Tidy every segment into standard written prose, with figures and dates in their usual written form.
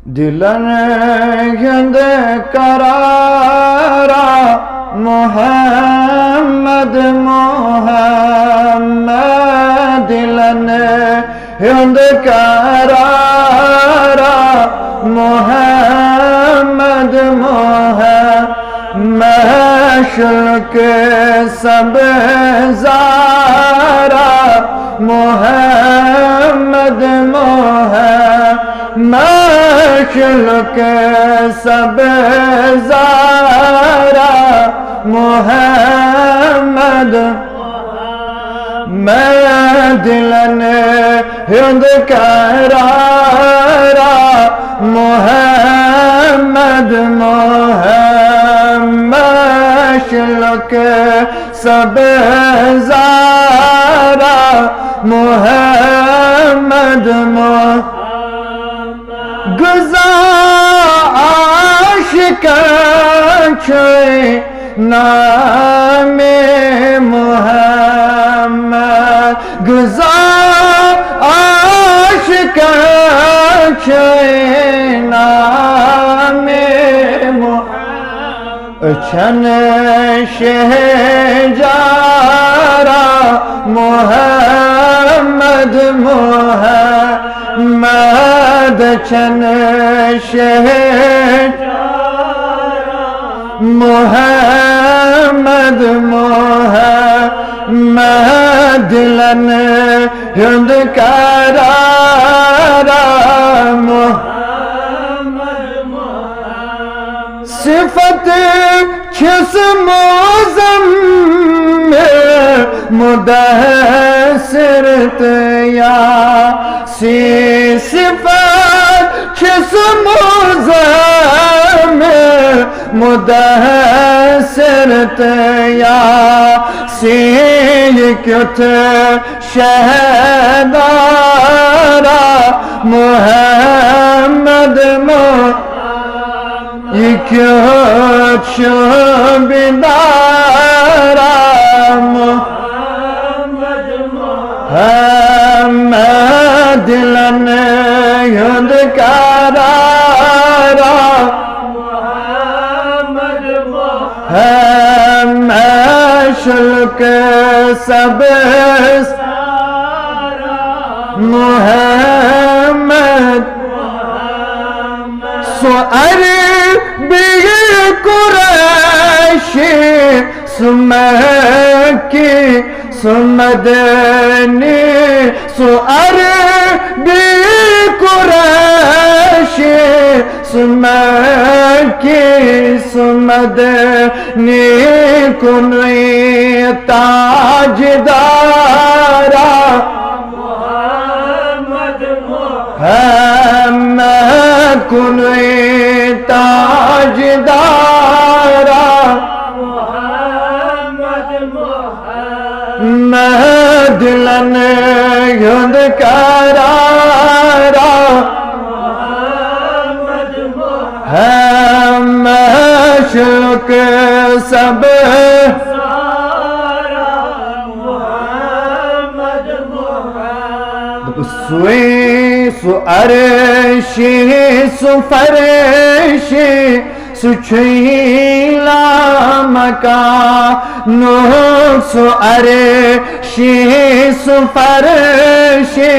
दिलन हिंद करारा मोहम्मद मोहम्मद दिलन हिंद करारा मोहम्मद मोहम्मद शुल्क सब ज़ारा मोहम्मद मोहम्मद शुल्क सब ज़ारा मोहम्मद मैं दिलन हिंद करारा मोहम्मद मोहम्मद शुल्क सब ज़ारा मोहम्मद गुज़ा आशिक़ नामे मोहम्मद गुज़ा आशिक़ नामे मोहम्मद छन शहजारा मोहम्मद मोहम्मद छन शहजारा मोहम्मद मोहम्मद दिलन हिंद करारा मोहम्मद मोहम्मद सिफत छिस मुज़म्मिल मुदस्सिर तया सी सिफत छिस मुज़म्मिल मुदस्सिर तया सी क्युत शहदारा मोहम्मद क्यों शुबिदारा मोहम्मद मोहम्मद दिलन हिंद करारा मोहम्मद मोहम्मद शुल्क सब मोहम्मद सुअर कुरैशी सुमकी सुमदनी सुअर कुरैशी सुमकी सुमदनी कुनई ताजदारा मोहम्मद मोहम्मद कुनई ताजदारा मोहम्मद मोहम्मद दिलन हिंद करारा मोहम्मद मोहम्मद शुल्क सब ज़ारा मोहम्मद मोहम्मद सुई सुअरशी सुफरशी सुछीला मकानो सुअरशी सुफरशी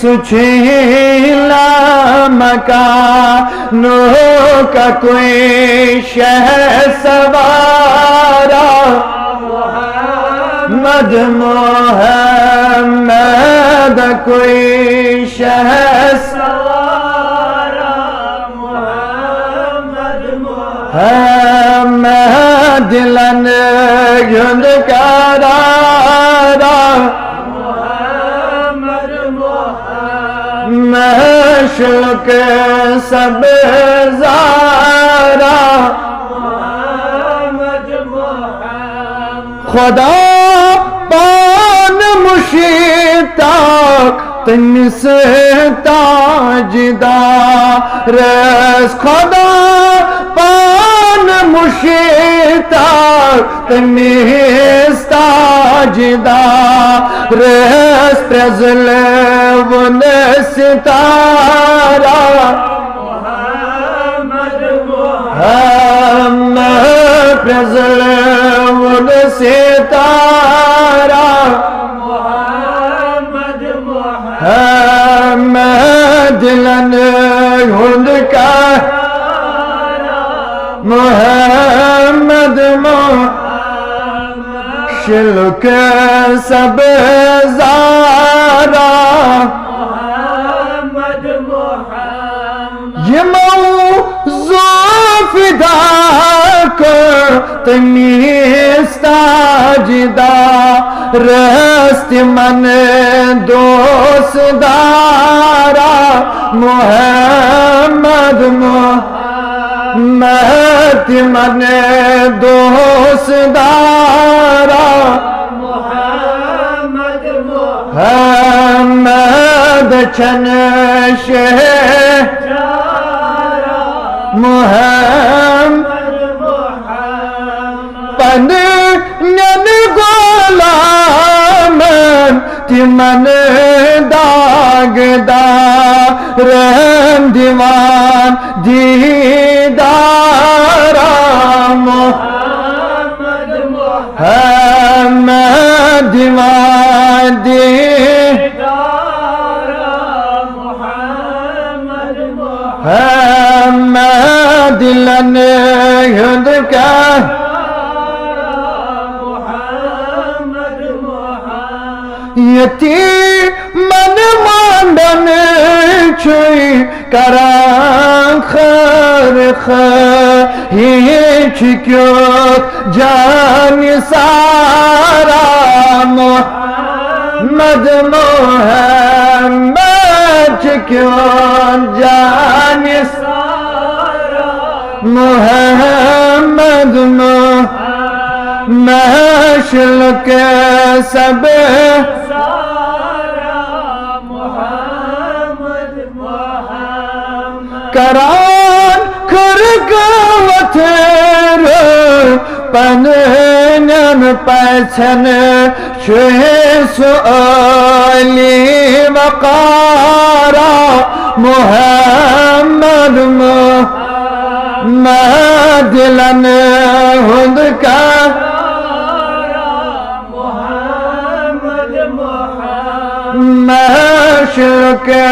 सुछीला मकानो का कोई शहसवारा मोहम्मद मोहम्मद कोई शहसवारा मोहम्मद मोहम्मद दिलन हिंद करारा मोहम्मद मोहम्मद शुल्क सब ज़ारा मोहम्मद मोहम्मद खुदा पान मुशीताक तनिस ताजदार खुदा पान मुशीताक तनिस ताजदार प्रजल वन सितारा तारा दिलन हुंद का मोहम्मद शिल्क सब ज़ारा ये मौज़ू फिदा को तमीस्ताजिदा रस्त मन दोस्तदारा मोहम्मद महत मन दोस्तदारा मोहम्मद छन शह मोहम्मद पन नन गोलाम तिमन दागदा रहम दीवान दीदारा मोहम्मद दीवान दीदारा मोहम्मद दिलन हुंद का यतीमन मांडन छुई करां खर खींच क्यों जान सारा मोहम्मद क्यों जान सारा मोहम्मद महशल के सब करान कर गवथेर पनन पैछन सुअली वकारा मोहम्मद दिलन हुंद का महशर के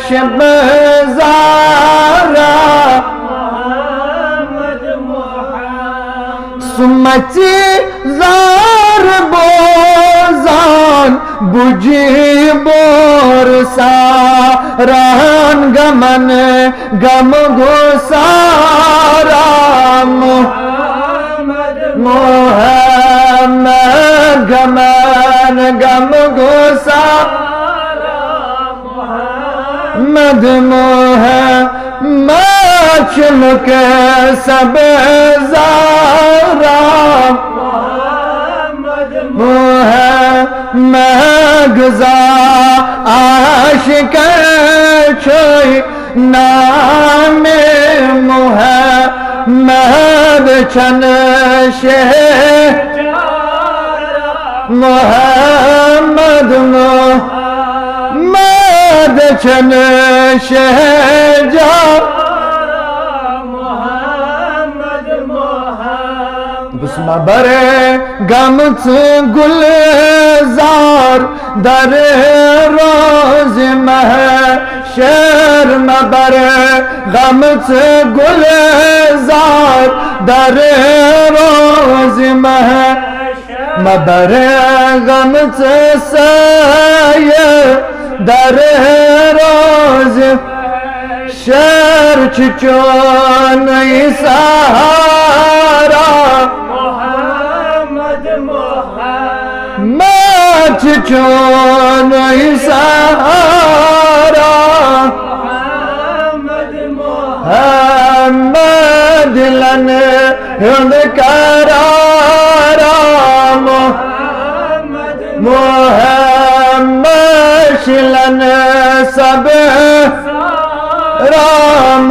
शब ज़ारा सुमची जार बोजान बुझी बोर सारान गमन गम घोसारा मोहम्मद गमन गम घोसारा मोहम्मद चुमक सब ज़ारा महगजा आशिक छोई नाम मोहम्मद छन शह मोहम्मद छन शहजा बरे गम गुलजार दर रोज महशर मबर गम गुलजार दर रोज मबर गम सय दर रोज शर चोन सहारा मच चोन सहारा मोहम्मद दिलन हुंद करारा मोहम्मद शिलन सब राम